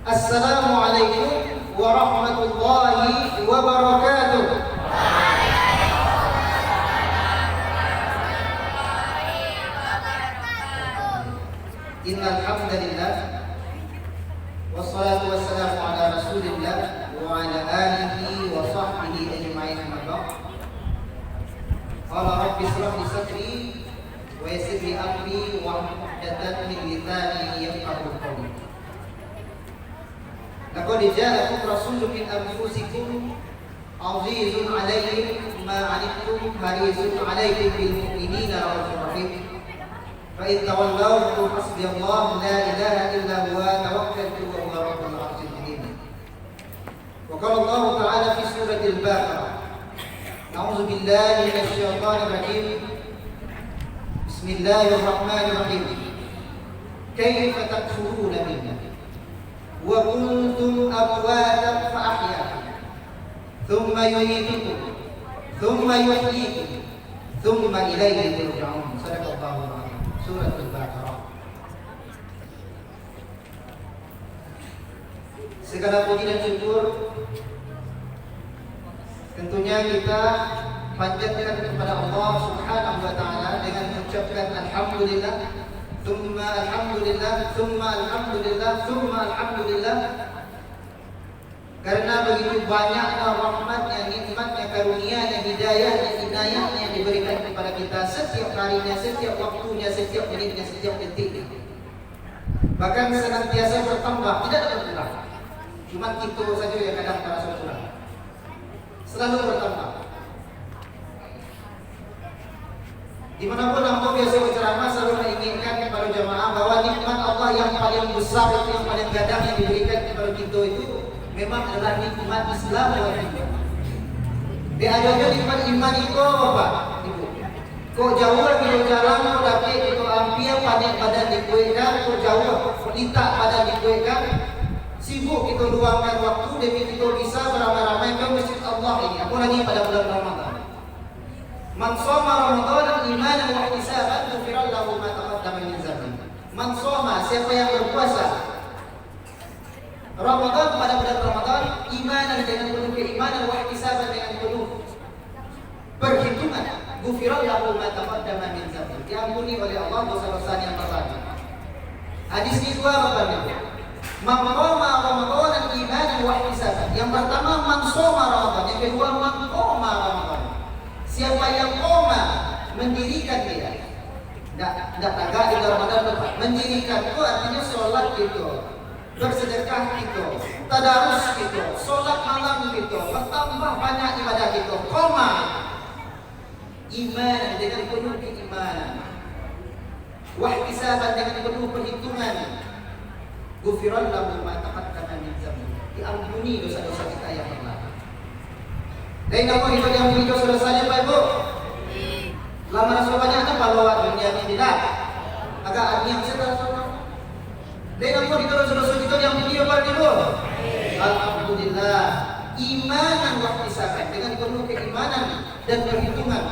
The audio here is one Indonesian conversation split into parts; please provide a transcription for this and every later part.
Assalamualaikum warahmatullahi wabarakatuh. Innal hamdalillah wassalatu wassalamu ala Rasulillah wa ala alihi wa sahbihi ajma'in. Qala rabbi ishrah li sadri wa yassir li amri wa hlul 'uqdatam min lisani yafqahu qawli. Laqad ja'akum rasulun min anfusikum 'azizun 'alayhi ma 'anittum harisun 'alaykum bil mu'minina ra'ufur rahim. Fa in tawallaw fa hasbiyallahu la ilaha illa huwa tawakkaltu wa huwa rabbul 'arsyil 'azim. Wa qala Allah ta'ala fi suratil Baqarah, a'udzu billahi minasy syaithanir rajim. Bismillahirrahmanirrahim. Kaifa takfuruna billahi wa kuntum amwatan fa ahyaakum thumma yumeetukum thumma yuhyikum thumma ilayhi turja'un. Shadaqallahu al-'azim. Surat Al-Baqarah. Segala puji dan syukur tentunya kita panjatkan kepada Allah Subhanahu wa taala dengan mengucapkan alhamdulillah, tsumma alhamdulillah, tsumma alhamdulillah, tsumma alhamdulillah. Karena begitu banyaknya rahmatnya, nikmatnya, karunia-Nya, hidayah-Nya, inayah-Nya yang diberikan kepada kita setiap harinya, setiap waktunya, setiap menitnya, setiap detiknya. Bahkan senantiasa bertambah, tidak ada berkurang. Cuma itu saja yang kadang terasa berkurang. Selalu bertambah. Dimanapun aku biasa berceramah selalu menginginkan kepada jamaah bahwa nikmat Allah yang paling besar itu, yang paling gadang yang diberikan kepada kita itu memang adalah nikmat Islam wa iman. Diajarkan nikmat iman itu apa? Ibu. Kok jauh kita jalan kok dapat itu ampia panik badan dikuikan, kok jauh litak badan dikuikan. Sibuk kita luangkan waktu demi kita bisa beramai-ramai ke masjid Allah ini, apalagi pada bulan Ramadan. Man shoma Ramadan imanan wa ihtisaban ghufira lahu ma taqaddama min dzambi. Man shoma, siapa yang berpuasa Ramadan pada bulan Ramadan imanan dengan penuh keimanan wa ihtisaban dengan penuh perhitungan, ghufira lahu ma taqaddama min dzambi. Diampuni oleh Allah dosa-dosa yang berlalu. Hadis ini dua apa? Man qoma Ramadan imanan wa ihtisaban. Yang pertama man shoma Ramadan, yang kedua man qoma Ramadan. Siapa yang qoma, mendirikan dia. Tidak tagak di Ramadan depan. Mendirikan itu artinya sholat gitu, bersedekah gitu, tadarus gitu, sholat malam gitu, bertambah banyak ibadah gitu. Qoma, iman dengan penuh keimanan, wahtisaban dengan penuh perhitungan. Ghufran lahu ma taqaddama min dzambi. Diampuni dosa-dosa kita yang berlalu. Dan kamu itu yang punya dosa-dosanya Pak Ibu. Lama rasanya ada balawat dunia ini tidak. Agak artinya kita semua. Dan kamu itu dosa-dosa kita yang punya Pak Ibu. Alhamdulillah. Imanan wa ihtisaban dengan penuh keimanan dan perhitungan.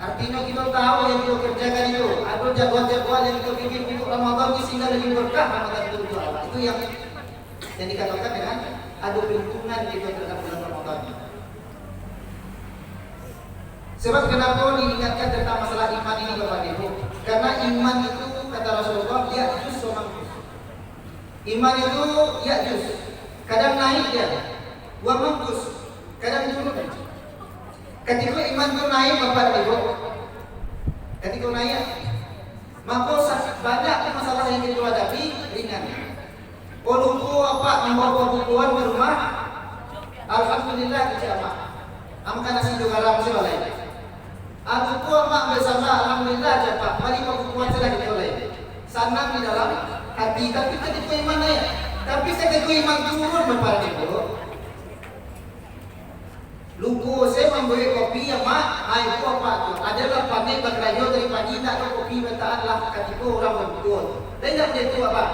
Artinya kita tahu yang kita kerjakan itu. Ada jadwal-jadwal yang kita bikin untuk Ramadan ini sehingga lebih berkah Ramadan itu. Itu yang dikatakan dengan ada perhitungan kita terhadap bulan Ramadan. Sebab kenapa diingatkan tentang masalah iman ini Bapak Ibu? Karena iman itu kata Rasulullah ya'juz wa manqus. Iman itu ya'juz, kadang naik dia, wa manqus, kadang turun. Ketika iman itu naik Bapak Ibu, ketika naik, maka banyak masalah yang kita hadapi ringan. Kalau apa membawa kebutuhan ke rumah, alhamdulillah dijamah. Amkan nasi juga garam sih oleh. Aku tua mak bersama alhamdulillah aja Pak. Mari kebutuhan sudah ditolak. Sanang di dalam hati, tapi ketika iman naik. Tapi ketika iman turun Bapak Ibu, lugu saya membeli kopi ya mak, itu apa tuh? Adalah panen berkerajo dari pagi tak ada kopi bertahan lah ketika orang berbuat. Dan tidak itu apa?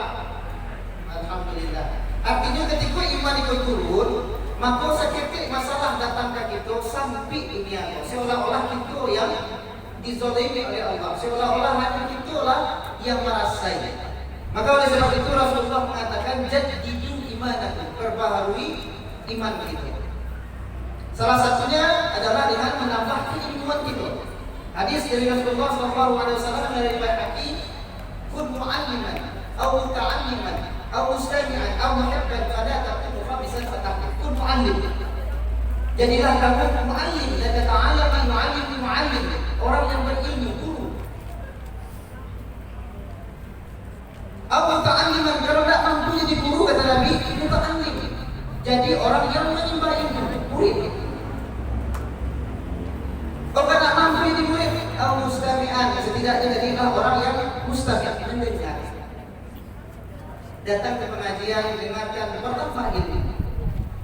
Alhamdulillah. Artinya ketika iman itu turun, maka seketik masalah datang ke kita sampai dunia. Seolah-olah kita yang dizalimi oleh Allah. Seolah-olah hati kita lah yang merasai. Maka oleh sebab itu Rasulullah mengatakan jaddidu imanakum, perbaharui iman kita. Salah satunya adalah dengan menambah keilmuan kita. Hadis dari Rasulullah SAW dari Baihaqi, kun mu'alliman, atau muta'alliman, atau mustami'an, atau muhibban, fala taqumu khabisan fatahlik. Kun mu'allim. Jadilah kamu mu'allim, dan ta'alami mu'allim, orang yang berilmu, guru. Atau muta'alliman, kalau tidak mampu jadi guru, kata Nabi, muta'allim. Jadi orang yang menimba ilmu, murid. Kalau tak mampu jadi murid, atau mustami'an, setidaknya jadilah orang yang mustami', mendengar. Datang ke pengajian, dengarkan, bertambah ilmu.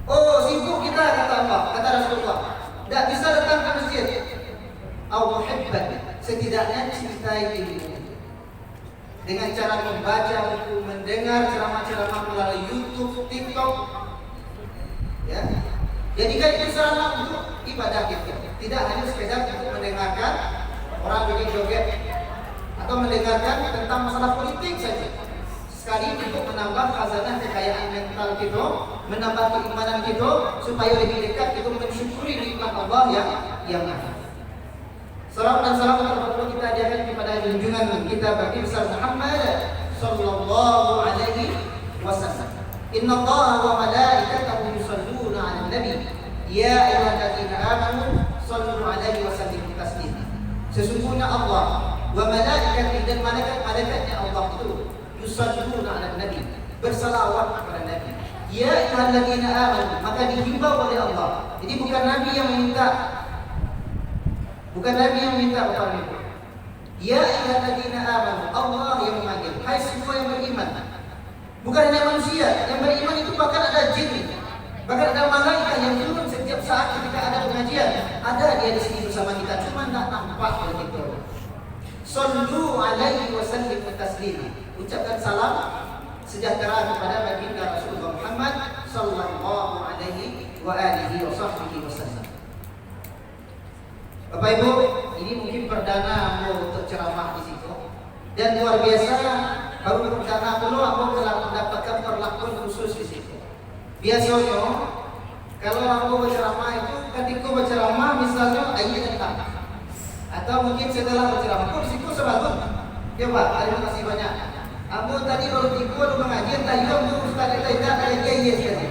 Oh, sibuk kita, kata Allah, kata Rasulullah. Tak bisa datang ke masjid. Au muhibban, setidaknya cintai ilmu. Dengan cara membaca buku, mendengar ceramah-ceramah melalui YouTube, TikTok. Ya. Jadikan itu sarana untuk ibadah kita. Tidak hanya sekedar untuk mendengarkan orang joget-joget atau mendengarkan tentang masalah politik saja. Sekali untuk menambah khazanah kekayaan mental kita, menambah keimanan kita supaya lebih dekat kita mensyukuri nikmat Allah yang ada. Salam dan salam terhadap kita ajarkan kepada junjungan kita Nabi besar Muhammad sallallahu alaihi wasallam. Inna Allah wa malaikatahu yusalluna 'alan nabi ya ayyuhalladzina amanu sallu 'alaihi wa sallimu taslima. Sesungguhnya Allah wa malaikatihi dan malaikat-malaikatnya Allah itu yusalluna 'alan nabi, bersalawat kepada Nabi. Ya ayyuhalladzina amanu, maka dihimbau oleh Allah. Jadi bukan Nabi yang meminta, bukan Nabi yang minta kepada Nabi. Ya ayyuhalladzina amanu, Allah yang memanggil. Hai semua yang beriman. Bukan hanya manusia, yang beriman itu bahkan ada jin, bahkan ada malaikat yang turun setiap saat ketika ada pengajian. Ada dia di sini bersama kita, cuma tak nampak begitu. Sallu alaihi wa sallimu taslima. Ucapkan salam sejahtera kepada baginda Rasulullah Muhammad sallallahu alaihi wa alihi wa sahbihi wasallam. Bapak Ibu, ini mungkin perdana untuk ceramah di situ. Dan luar biasa, baru perdana dulu aku telah mendapatkan perlakuan khusus di situ. Biasanya kalau aku berceramah itu ketika berceramah misalnya ayat tentang atau mungkin setelah berceramah pun di situ sebagus. Ya Pak, terima kasih banyak. Aku tadi baru tiba di pengajian tayyum tu Ustaz kita ada iya sekali.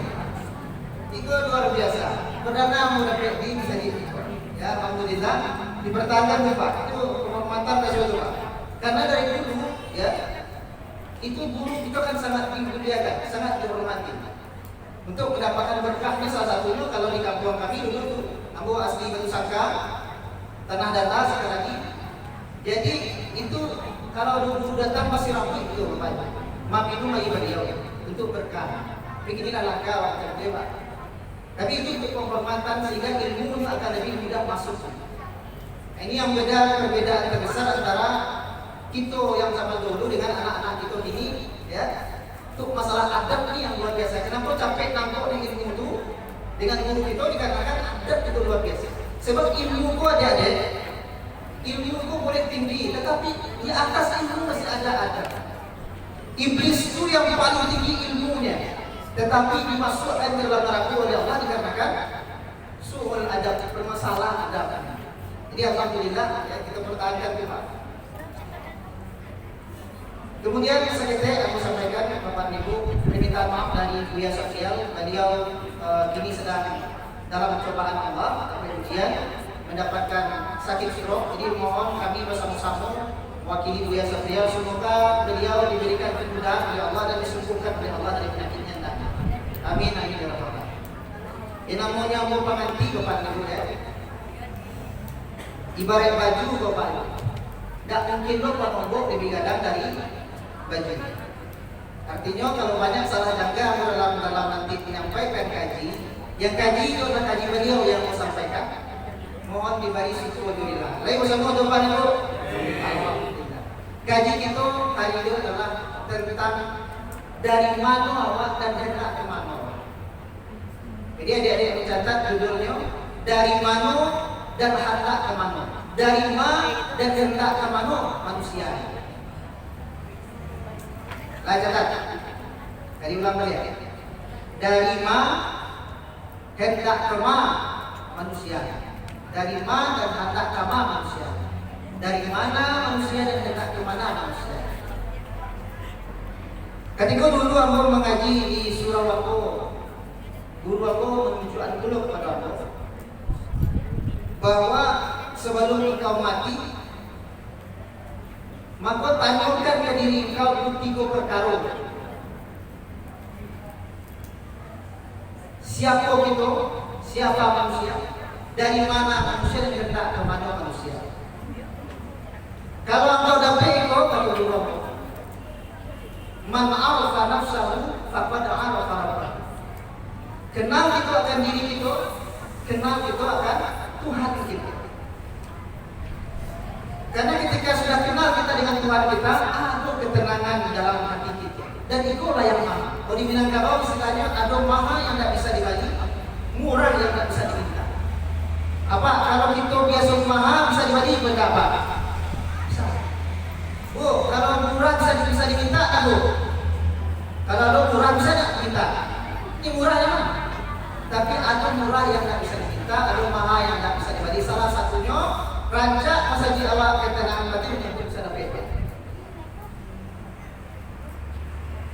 Itu luar biasa. Perdana mau dapat di bisa di. Ya, alhamdulillah dipertahankan Pak. Itu kehormatan Rasulullah Pak. Karena dari dulu ya itu guru itu kan sangat dimuliakan, sangat dihormati. Untuk mendapatkan berkahnya salah satunya kalau di kampung kami dulu tuh, aku asli Batu Sangka, tanah datar sekali lagi. Jadi itu kalau dulu datang masih ramai itu Bapak. Minum lagi beliau untuk berkah. Beginilah langkah waktu dia Pak. Tapi itu untuk penghormatan sehingga ilmu akan lebih mudah masuk. Ini yang perbedaan terbesar antara kita yang zaman dulu dengan anak-anak kita ini, ya. Untuk masalah adab ini yang luar biasa. Kenapa capek nampak dengan ilmu itu dengan guru kita dikarenakan adab itu luar biasa. Sebab ilmu itu ada, ilmu itu boleh tinggi, tetapi di atas ilmu masih ada adab. Iblis itu yang paling tinggi ilmunya, tetapi dimasukkan dalam neraka oleh Allah dikarenakan su'ul adab, bermasalah adab. Jadi alhamdulillah ya, kita pertahankan itu Pak. Kemudian sekalian aku sampaikan Bapak Ibu permintaan maaf dari Buya Sosial. Beliau kini sedang dalam cobaan Allah atau ujian mendapatkan sakit stroke. Jadi mohon kami bersama-sama wakili Buya Sosial semoga beliau diberikan kemudahan oleh Allah dan disembuhkan oleh Allah dari penyakitnya tadi. Amin amin ya rabbal alamin. Yang namanya umur penganti Bapak Ibu ya. Ibarat baju Bapak Ibu. Tak mungkin Bapak nombok lebih gadang dari baju. Artinya kalau banyak salah jangka dalam nanti menyampaikan kaji, yang kaji itu adalah kaji beliau yang mau sampaikan. Mohon diberi syukur-syukurillah. Lain bersama depan itu. Alhamdulillah. Kaji itu hari ini adalah tentang dari mana awak dan hendak ke mana. Jadi adik-adik mencatat judulnya dari mana dan hendak ke mana. Dari mana dan hendak ke mana manusia. Lah catat. Dari ulang balik. Dari ma hendak kema manusia. Dari ma dan hendak kema manusia. Dari mana manusia dan hendak kemana manusia. Ketika dulu aku mengaji di surau aku, guru aku menunjukkan dulu kepada aku bahwa sebelum engkau mati, maka tanyakan ke diri engkau 3 perkara. Siapa itu? Siapa manusia? Dari mana manusia dan hendak ke mana manusia? Kalau engkau dapat itu, kata guru aku, man arafa nafsahu faqad arafa rabbahu. Kenal itu akan diri itu, kenal itu akan Tuhan kita. Karena ketika sudah kenal kita dengan Tuhan kita, ada ketenangan di dalam hati kita. Dan itulah yang maha. Kalau di Minangkabau istilahnya ada maha yang tidak bisa dibagi, murah yang tidak bisa diminta. Apa? Kalau kita biasa maha bisa dibagi berapa? Bisa. Oh, kalau murah bisa diminta, aduh. Kalau ada murah bisa tidak diminta. Ini murah ya mana? Tapi ada murah yang tidak bisa diminta, ada maha yang tidak bisa dibagi. Salah satunya rancak masa di awal ketenangan batin yang bisa dapat.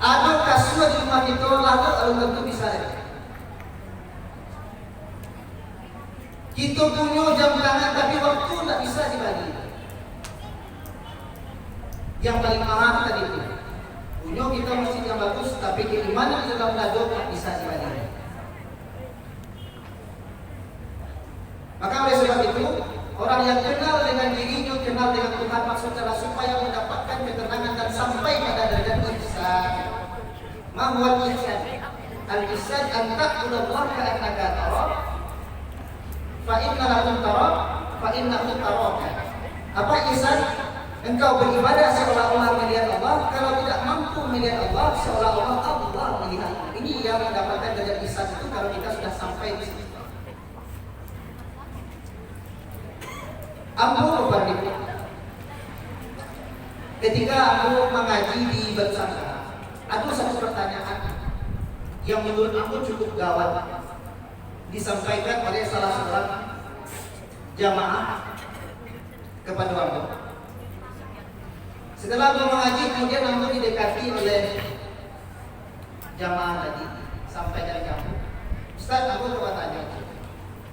Ada kasih di rumah itu lalu tentu bisa. Kita punya jam tangan tapi waktu tidak bisa dibagi. Yang paling mahal tadi itu. Punya kita mesti yang bagus tapi keimanan di dalam dado tak bisa dibagi. Maka oleh sebab itu orang yang kenal dengan dirinya, kenal dengan Tuhan maksudnya supaya mendapatkan ketenangan dan sampai pada derajat ihsan. Mahwal ihsan. Al-ihsan an ta'budallaha ka'annaka tara fa inna lahu tara fa innahu taraka. Apa ihsan? Engkau beribadah seolah-olah melihat Allah, kalau tidak mampu melihat Allah seolah-olah Allah melihat. Ini yang mendapatkan derajat ihsan itu kalau kita sudah sampai di situ. Ambo berbanding. Ketika aku mengaji di Bersangka, ada satu pertanyaan yang menurut aku cukup gawat disampaikan oleh salah seorang jamaah kepada Ambo. Setelah aku mengaji, kemudian Ambo didekati oleh jamaah tadi sampai dari kamu. Ustaz, aku coba tanya.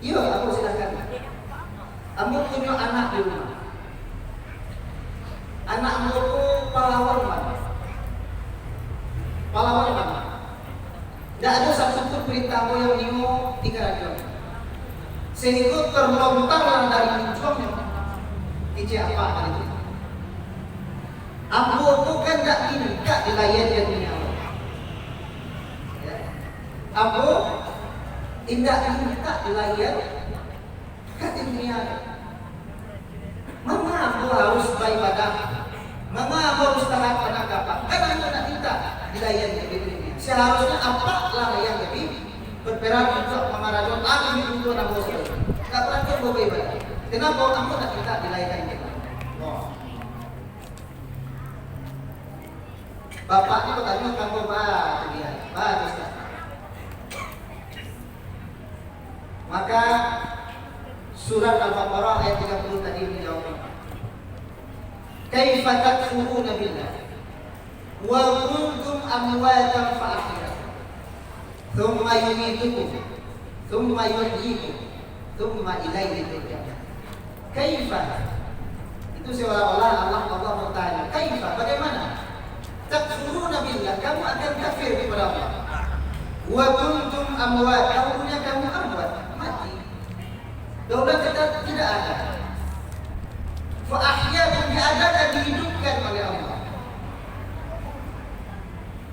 Iya, aku silakan. Ambo punya anak di rumah. Anak ambo itu pahlawan mana? Pahlawan mana? Tidak ada satu pun perintah ambo yang nimo 3 radio. Sehingga terlontarlah dari ujungnya. Ini apa kali itu? Ambo itu kan tidak minta dilayan dan dunia. Ambo tidak minta dilayan kan dunia. Mama aku harus beribadah. Mama aku harus taat penangkapan. Kan aku tak minta dilayan di dunia. Seharusnya apalah yang lebih berperan untuk mengaradon aku itu nama Rasul. Tak pernah aku beribadah. Kenapa aku tak minta dilayan di dunia? Bapak ini bertanya kamu dia, Ustaz. Maka surat Al-Baqarah ayat 30 tadi menjawab. Kaifa takfuruna billah wa kuntum amwatan fa ahyaakum thumma yumitukum thumma yuhyikum thumma ilaihi turja'un. Kaifa? Itu seolah-olah Allah bertanya, kaifa? Bagaimana? Takfuruna billah, kamu akan kafir kepada Allah. Wa kuntum amwat, kamu amwat, mati. Daulat kita tidak ada. Fa ahyaakum, diadakan, dihidupkan oleh Allah.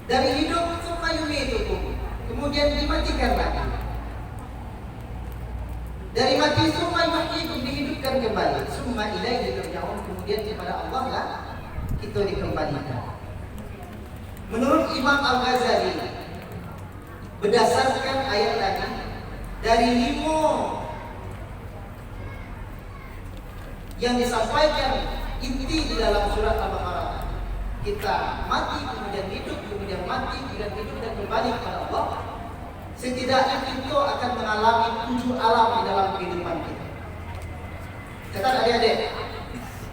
Dari hidup tsumma yumitukum, kemudian dimatikan lagi. Dari mati tsumma yuhyikum, dihidupkan kembali. Tsumma ilaihi turja'un, kemudian kepada Allah lah kita dikembalikan. Menurut Imam Al-Ghazali, berdasarkan ayat tadi, dari 5 yang disampaikan inti di dalam surat Al-Baqarah, kita mati kemudian hidup, kemudian mati kemudian hidup dan kembali kepada Allah. setidaknya kita akan mengalami 7 alam di dalam kehidupan kita. Catat adik-adik,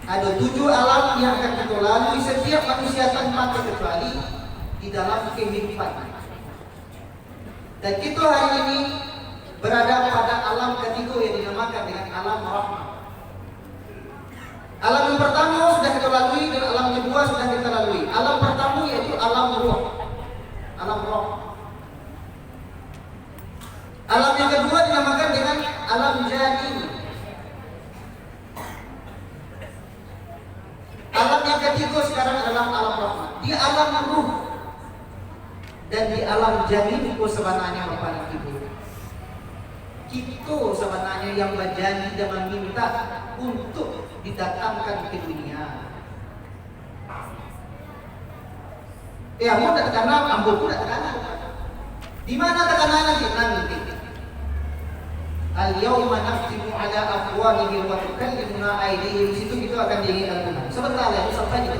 ada 7 alam yang akan kita lalui setiap manusia tanpa terkecuali di dalam kehidupan. Dan kita hari ini berada pada alam ketiga yang dinamakan dengan alam rahmah. Alam yang pertama sudah kita lalui dan alam kedua sudah kita lalui. Alam pertama yaitu alam ruh. Alam roh. Alam yang kedua dinamakan dengan alam jadi. Alam yang ketiga sekarang adalah alam rahmah. Di alam ruh dan di alam jadi itu sebenarnya Bapak dan Ibu. Kita sebenarnya yang berjanji dan meminta untuk didatangkan ke dunia. Ya, mau tak tekanan, ambil pun tak tekanan. Di mana tekanan nanti? Al-yawma naftimu ala afwahihim wa tukallimuna aydihim. Di situ kita akan diingatkan. Sebentar lagi sampai itu.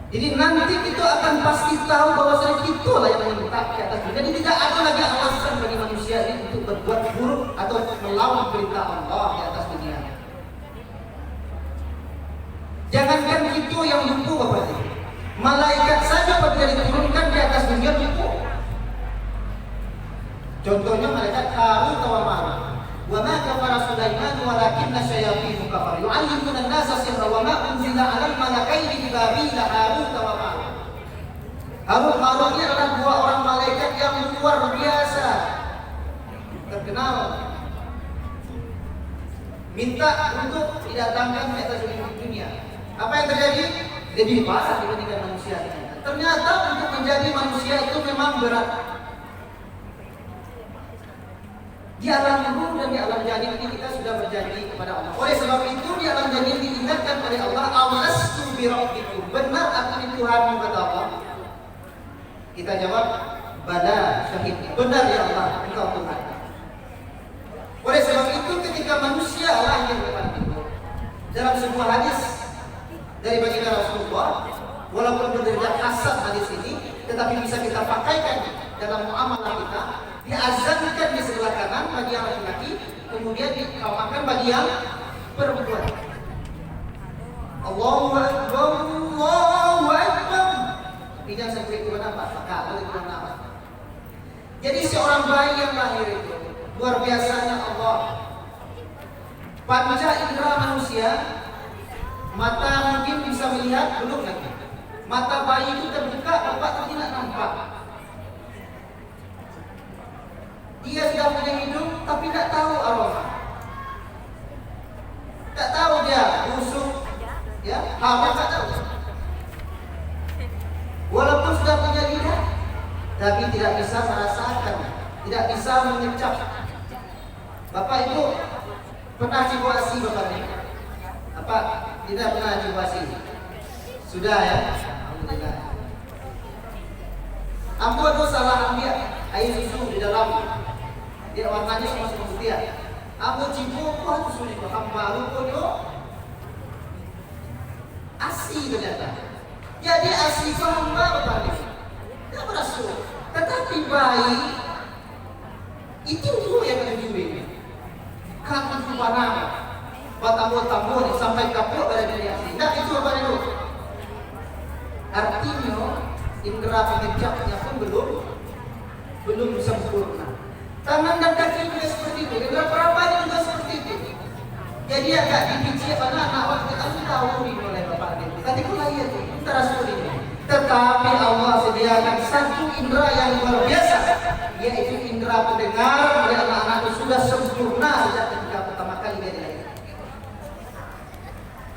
Jadi nanti kita akan pasti tahu bahwa kita lah yang meminta ke atas dunia. Jadi tidak ada lagi alasan bagi manusia ini untuk berbuat buruk atau melawan perintah Allah di atas dunia. Jangankan kita yang lupa Bapak Ibu, malaikat saja apabila diturunkan di atas dunia lupa. Contohnya malaikat Harut wa Marut. Wa ma kafara Sulaiman walakinna syayatin kafaru yu'allimuna an-nasa sihra wa ma unzila 'alal malakaini bi Babil Harut wa Marut. Harut Marut ini adalah 2 orang malaikat yang luar biasa terkenal. Minta untuk didatangkan ke atas dunia. Apa yang terjadi? Lebih parah dibandingkan manusia. Ternyata untuk menjadi manusia itu memang berat. Di alam ruh dan di alam jadi ini kita sudah berjanji kepada Allah. Oleh sebab itu di alam jadi diingatkan oleh Allah, "Alastu bi rabbikum." Benar aku ini Tuhanmu, kata Allah. Kita jawab, "Bala syahid." Benar ya Allah, Engkau Tuhan. Oleh sebab itu ketika manusia lahir kepada kita, dalam sebuah hadis dari baginda Rasulullah, walaupun berderajat hasan hadis ini, tetapi bisa kita pakaikan dalam muamalah kita. Diazankan di sebelah kanan bagi yang laki-laki, kemudian dikawamkan bagi yang perempuan. Allahu Akbar, Allahu Akbar. Tapi jangan sampai itu apa? Apa? Jadi seorang bayi yang lahir itu luar biasanya Allah. Panca indera manusia, mata mungkin bisa melihat, belum lagi. Mata bayi itu terbuka, bapak tidak nampak. Dia sudah punya hidung tapi tidak tahu aroma. Tak tahu dia busuk, ya, hawa tak tahu. Walaupun sudah punya lidah, tapi tidak bisa merasakan, tidak bisa mengecap. Bapak Ibu pernah situasi Bapak ini? Apa? Tidak pernah situasi. Sudah ya? Alhamdulillah. Ambo itu salah ambil air susu di dalam. Dia warnanya sama putih. Ambo cipu kok susu itu baru pun asi ternyata. Jadi asi itu hamba Bapak ini. Tidak berasuh. Tetapi bayi itu yang menuju. Kamu panah, batambur-tambur sampai kapur pada diri asli. Tidak itu Bapak itu. Artinya indera pengecapnya pun belum sempurna. Tangan dan kaki juga seperti itu. Indera perabanya juga seperti itu. Jadi agak dipijit anak waktu itu tahu ini oleh Bapak itu. Tadi kau lahir itu terasa ini. Tetapi Allah sediakan satu indera yang luar biasa, yaitu indera pendengar oleh anak-anak itu sudah sempurna sejak ketika pertama kali dia dilahirkan.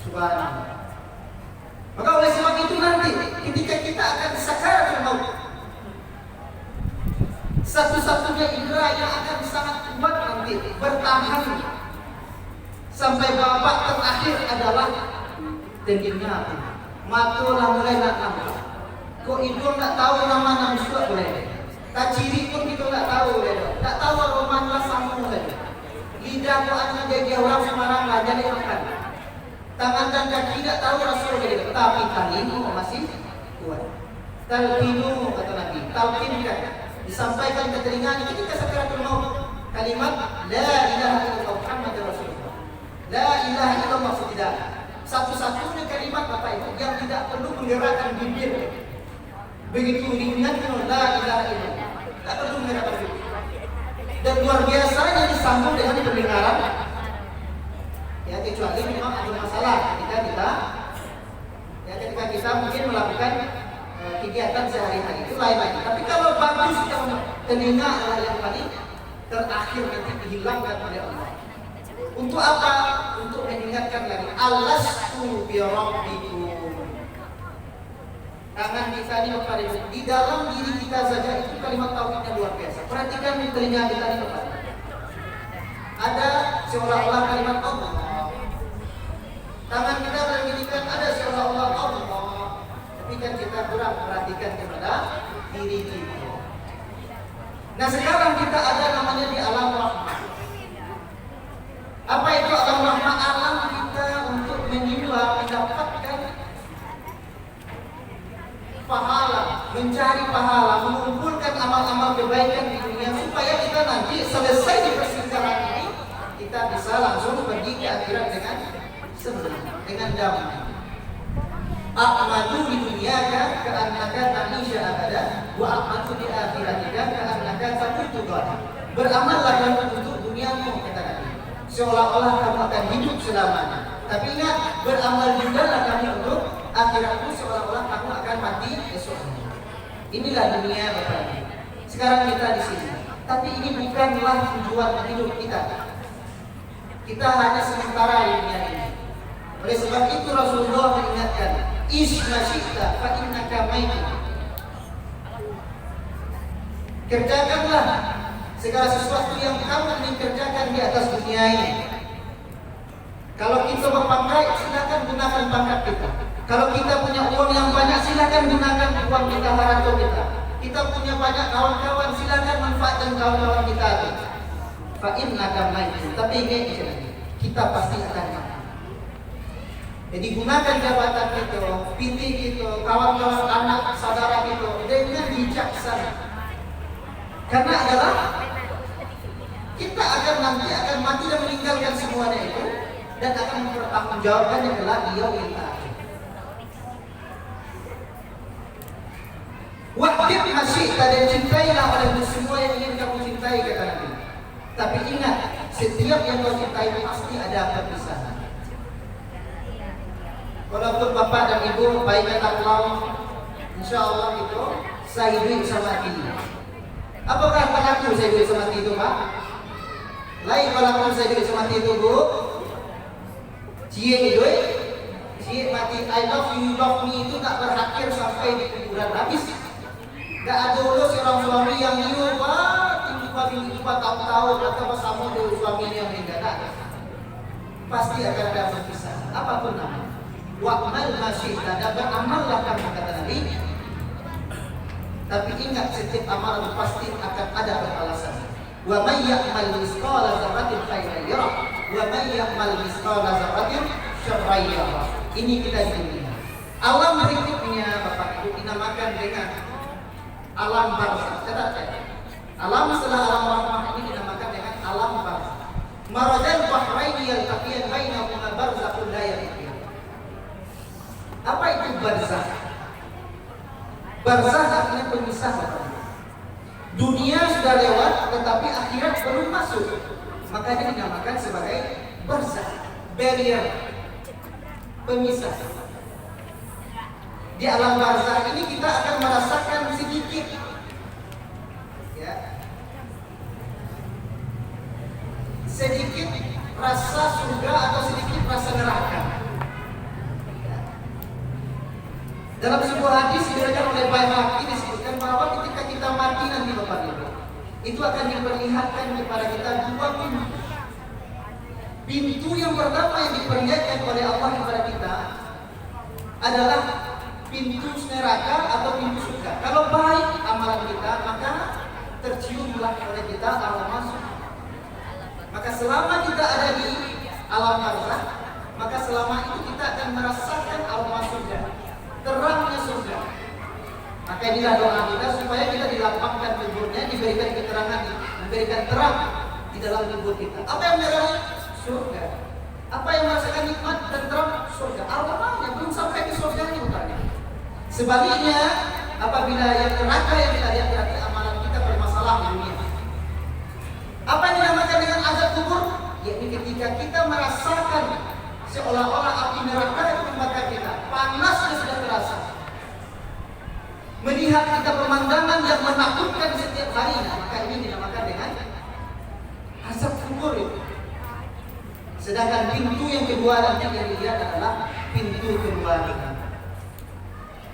Subhanallah. Maka oleh sebab itu nanti ketika kita akan sakaratul maut, satu-satunya indera yang akan sangat kuat nanti bertahan sampai babak terakhir adalah telinga. Mata lah mulai nak nampak. Kok hidung nak tahu nama nampak boleh. Tak ciri pun kita tak tahu boleh. Tak tahu aroma lah sama boleh. Lidah kok anak dia orang Semarang lah jadi makan. Tangan dan kaki tak tahu rasul boleh. Tapi tanganmu masih kuat. Talqinu kata Nabi. Talqinkan. disampaikan ke telinganya ketika sakaratul maut. Kalimat la ilaha illallah Muhammadur Rasulullah. La ilaha illallah tidak. Satu-satunya kalimat Bapak Ibu yang tidak perlu menggerakkan bibir. Begitu ringannya la ilaha illallah. Tak perlu menggerakkan bibir. Dan luar biasanya disambung dengan pendengaran. Ya, kecuali memang ada masalah ketika kita mungkin melakukan kegiatan sehari-hari itu lain lagi. Tapi kalau bagus kita telinga adalah yang paling terakhir nanti dihilangkan oleh Allah. Untuk apa? Untuk mengingatkan lagi alastu bi rabbikum. Tangan kita ini Bapak Ibu, di dalam diri kita saja itu kalimat tauhidnya luar biasa. Perhatikan di telinga kita ini Bapak Ibu. Ada seolah-olah kalimat Allah. Tangan kita menginginkan ada seolah-olah Allah. Tapi kan kita kurang perhatikan kepada diri kita. Nah sekarang kita ada namanya di alam rahmah. Apa itu alam rahmah? Alam kita untuk menimba, mendapatkan pahala, mencari pahala, mengumpulkan amal-amal kebaikan di dunia supaya kita nanti selesai di persidangan ini kita bisa langsung pergi ke akhirat dengan senang, dengan damai. A'madu di dunia kan ka'annaka ta'isha abada wa a'madu di akhiratika ka'annaka tamutu ghadan. Beramallah kamu untuk duniamu kata Nabi, seolah-olah kamu akan hidup selamanya. Tapi ingat, beramal juga lah kamu untuk akhiratmu seolah-olah kamu akan mati esok. Inilah dunia Bapak Ibu. Sekarang kita di sini. Tapi ini bukanlah tujuan hidup kita. Kita hanya sementara di dunia ini. Oleh sebab itu Rasulullah mengingatkan, ish masyita fa innaka maitun. Kerjakanlah segala sesuatu yang kamu ingin kerjakan di atas dunia ini. Kalau kita berpangkat, silakan gunakan pangkat kita. Kalau kita punya uang yang banyak, silakan gunakan uang kita, harta kita. Kita punya banyak kawan-kawan, silakan manfaatkan kawan-kawan kita. Fa innaka maitun. Tapi ingat, kita pasti akan mati. Jadi gunakan jabatan kita, PT kita, kawan-kawan anak saudara kita dengan bijaksana. Karena adalah kita akan nanti akan mati dan meninggalkan semuanya itu dan akan mempertanggungjawabkannya kelak di yaumil akhir. Wahid masyita dan cintailah olehmu semua yang ingin kamu cintai kata Nabi. Tapi ingat, setiap yang kau cintai pasti ada perpisahan. Walaupun bapak dan ibu baik kata Allah, insya Allah itu saya hidup sama dia. Apakah pelaku saya hidup sama itu Pak? Lain pelaku saya hidup sama itu Bu. Cie hidup, cie mati I love me itu tak berakhir sampai di kuburan habis. Tak ada dulu seorang suami yang hidup Pak, tinggal tahun-tahun atau bersama dengan suaminya yang meninggal. Pasti akan ada perpisahan, apapun namanya. Wa'mal masyita, dan beramallah kamu kata Nabi. Tapi ingat, setiap amalan pasti akan ada pembalasan. Wa may ya'mal misqala dzarratin khairan yarah wa may ya'mal misqala dzarratin syarran yarah. Ini kita di dunia. Alam berikutnya Bapak Ibu dinamakan dengan alam barzakh. Catat ya. Alam setelah alam rahmah ini dinamakan dengan alam barzakh. Marajal bahraini yaltaqiyan bainahuma barzakhun la yabghi. Apa itu barzakh? Barzakh artinya pemisah. Dunia sudah lewat, tetapi akhirat belum masuk. Makanya dinamakan sebagai barzakh, barrier, pemisah. Di alam barzakh ini kita akan merasakan sedikit, ya, sedikit rasa surga atau sedikit rasa neraka. Dalam sebuah hadis diriwayatkan oleh Baihaqi disebutkan bahwa ketika kita mati nanti Bapak Ibu, itu akan diperlihatkan kepada kita dua pintu. Pintu yang pertama yang diperlihatkan oleh Allah kepada kita adalah pintu neraka atau pintu surga. Kalau baik amalan kita, maka terciumlah oleh kita aroma surga. Maka selama kita ada di alam barzakh, maka selama itu kita akan merasakan aroma surga, terangnya surga. Maka inilah doa kita supaya kita dilapangkan kuburnya, diberikan keterangan, memberikan terang di dalam kubur kita. Apa yang meraih? Surga. Apa yang merasakan nikmat dan terang? Surga. Awalnya belum sampai ke surganya bukan. Sebaliknya, apabila yang neraka yang kita lihat berarti amalan kita bermasalah di dunia. Apa yang dinamakan dengan azab kubur? Yakni ketika kita merasakan seolah-olah api neraka itu membakar kita, panasnya sudah terasa. Melihat kita pemandangan yang menakutkan setiap hari, maka ini dinamakan dengan azab kubur itu. Sedangkan pintu yang kedua nanti yang dilihat adalah pintu keluarga.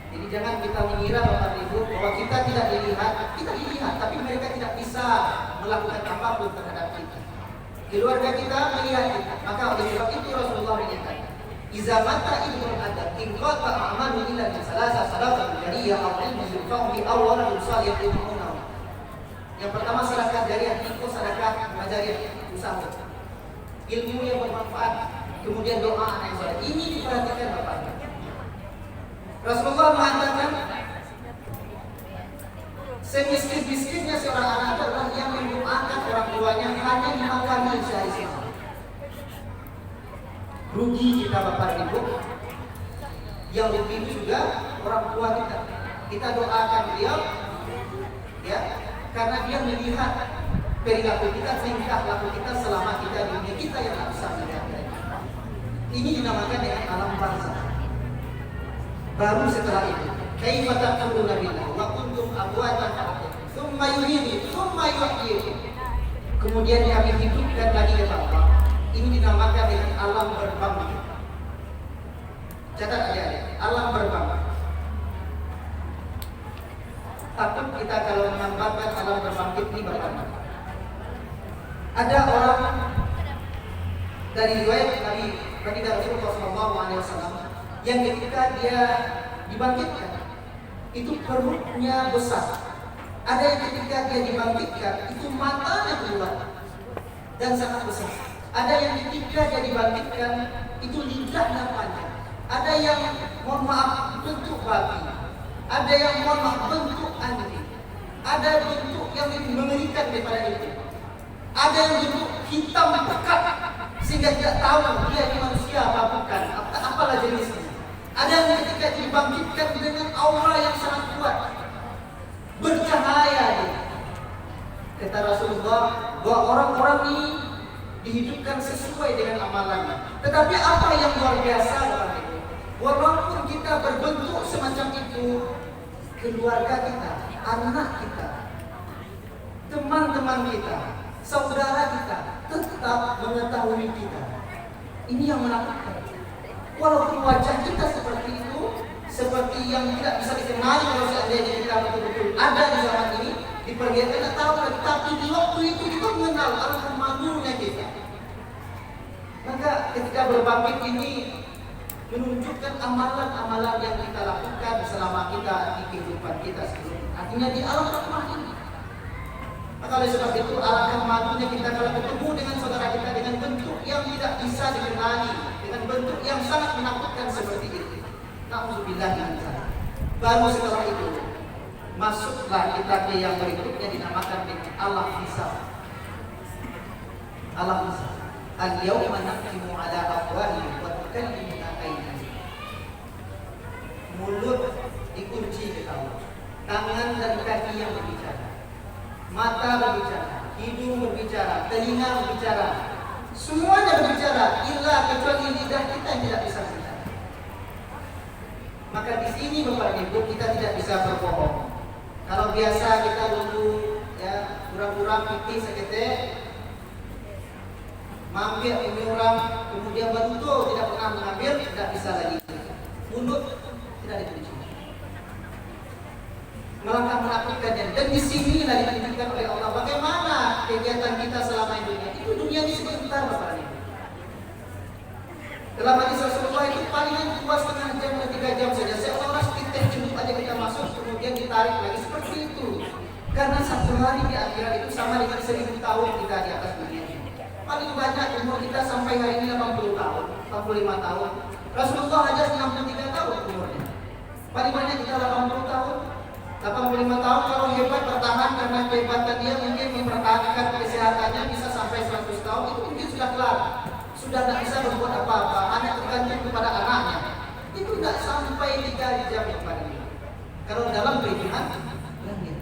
Jadi jangan kita mengira Bapak Ibu bahwa kita tidak dilihat, kita dilihat, tapi mereka tidak bisa melakukan apapun terhadap kita. Keluarga kita melihat kita, maka oleh sebab itu Rasulullah menyatakan, "Iza mata ibnu Adam, in qata a'malu illa min salasa sadaqatul jariyah aw ilmin yunfa'u bi awwal salih yudhununa." Yang pertama sedekah jariyah, itu sedekah jariyah, usaha. Ilmu yang bermanfaat, kemudian doa anak yang saleh. Ini diperhatikan Bapak. Rasulullah mengatakan, semiskin-miskinnya seorang anak adalah yang mendoakan orang tuanya hanya 5 kali sehari semalam. Rugi kita Bapak Ibu. Yang rugi itu juga orang tua kita. Kita doakan beliau, ya, karena dia melihat perilaku kita, tingkah laku kita selama kita di dunia, kita yang tak bisa melihat. Ini dinamakan dengan alam barzakh. Baru setelah itu, kaifa taquluna billah wa kuntum amwatan tsumma yuhyikum tsumma yuhyikum. Kemudian kami hidupkan lagi kata Allah. Ini dinamakan dengan alam berbangkit. Catat aja, alam berbangkit. Takut kita kalau menambahkan alam berbangkit ini bertambah. Ada orang dari riwayat Nabi Rasulullah SAW yang ketika dia dibangkitkan itu perutnya besar. Ada yang ketika dia dibangkitkan itu matanya keluar dan sangat besar. Ada yang ketika dia dibangkitkan itu lidahnya panjang. Ada yang mohon maaf bentuk babi. Ada yang mohon maaf bentuk anjing. Ada bentuk yang lebih mengerikan daripada itu. Ada yang bentuk hitam pekat sehingga tidak tahu dia ini manusia apa bukan, apalah jenisnya. Ada yang ketika dibangkitkan dengan aura yang sangat kuat, bercahaya dia. Kata Rasulullah bahwa orang-orang ini dihidupkan sesuai dengan amalannya. Tetapi apa yang luar biasa dalam itu, walaupun kita berbentuk semacam itu, keluarga kita, anak kita, teman-teman kita, saudara kita tetap mengetahui kita. Ini yang menakutkan. Walaupun wajah kita seperti itu, seperti yang tidak bisa dikenali kalau seandainya kita betul-betul ada di zaman ini, diperlihatkan tidak tahu, tapi di waktu itu kita mengenal alangkah malunya kita. Maka ketika berbangkit ini menunjukkan amalan-amalan yang kita lakukan selama kita di kehidupan kita sebelumnya. Artinya di alam rahmah ini. Maka oleh sebab itu alangkah malunya kita kalau ketemu dengan saudara kita dengan bentuk yang tidak bisa dikenali, dengan bentuk yang sangat menakutkan seperti itu. Na'udzubillah min dzalik. Baru setelah itu masuklah kita ke yang berikutnya dinamakan dengan alam hisab. Alam hisab. Al-yawma nakhtimu ala afwahihim wa tukallimuna aydihim. Mulut dikunci kita Allah. Tangan dan kaki yang berbicara. Mata berbicara, hidung berbicara, telinga berbicara, semuanya berbicara, illa kecuali lidah kita yang tidak bisa berbicara. Maka di sini Bapak Ibu kita tidak bisa berbohong. Kalau biasa kita dulu ya kurang-kurang pipis seketek, mampir ini orang, kemudian betul tidak pernah mengambil, tidak bisa lagi. Mulut tidak dikunci. Melangkah menakutkannya. Dan di sini lah ditunjukkan oleh Allah bagaimana kegiatan kita selama ini. Itu dunia ini sebentar Bapak Ibu. Dalam hadis Rasulullah itu palingan 2,5 jam atau 3 jam saja. Seolah-olah sekitar jenuh aja kita masuk, kemudian ditarik lagi seperti itu. Karena satu hari di akhirat itu sama dengan 1000 tahun kita di atas dunia ini. Paling banyak umur kita sampai hari ini 80 tahun, 45 tahun. Rasulullah aja 63 tahun umurnya. Paling banyak kita 80 tahun. 85 tahun kalau hebat bertahan karena kehebatan dia mungkin mempertahankan kesehatannya bisa sampai 100 tahun, itu mungkin sudah kelar, sudah tidak bisa berbuat apa-apa, hanya tergantung kepada anaknya. Itu tidak sampai 3 jam kepada dia. Kalau dalam perhitungan langit.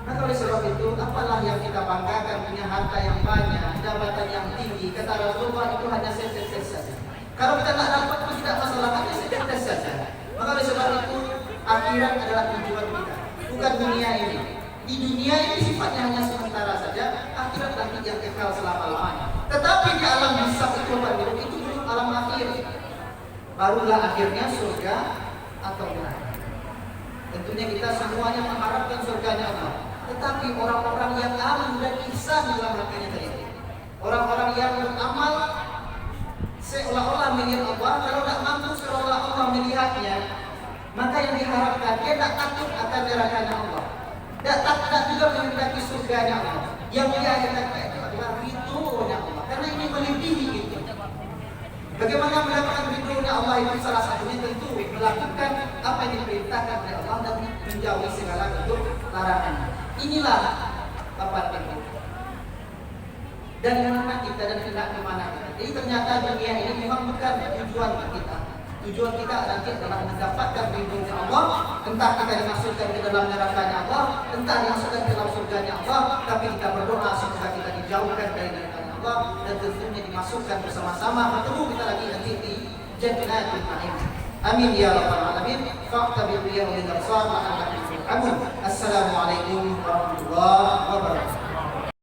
Maka oleh sebab itu, apalah yang kita banggakan punya harta yang banyak, jabatan yang tinggi. Kata Rasulullah itu hanya setetes saja. Kalau kita tidak dapat itu tidak masalah, hanya setetes saja. Maka oleh sebab itu, akhirat adalah tujuan kita, bukan dunia ini. Di dunia ini sifatnya hanya sementara saja, akhirat nanti yang kekal selama-lamanya. Tetapi di alam hisab itu belum alam akhir. Barulah akhirnya surga atau neraka. Tentunya kita semuanya mengharapkan surganya Allah. Tetapi orang-orang yang aman dan ihsan dalam hatinya tadi, orang-orang yang beramal seolah-olah melihat Allah, kalau tidak mampu seolah-olah Allah melihatnya, maka yang diharapkan dia tidak takut akan nerakanya Allah, tidak juga mendaki surganya Allah. Yang dia harapkan itu adalah ridhonya Allah, karena ini melebihi itu. Bagaimana mendapatkan ridhonya Allah itu salah satunya tentu melakukan apa yang diperintahkan oleh Allah dan menjauhi segala bentuk larangan. Inilah Bapak Ibu. Dan mana kita dan tidak kemana kita. Jadi ternyata dunia ini memang bukan tujuan kita. Tujuan kita nanti adalah mendapatkan ridhonya Allah. Entah kita dimasukkan ke dalam nerakanya Allah, entah dimasukkan ke dalam surganya Allah. Tapi kita berdoa semoga kita dijauhkan dari nerakanya Allah dan tentunya dimasukkan bersama-sama bertemu kita lagi nanti di Jannatul Na'im. Amin ya rabbal alamin. Faqtabil ya ulil absar wa a'lamu. Assalamualaikum warahmatullahi wabarakatuh.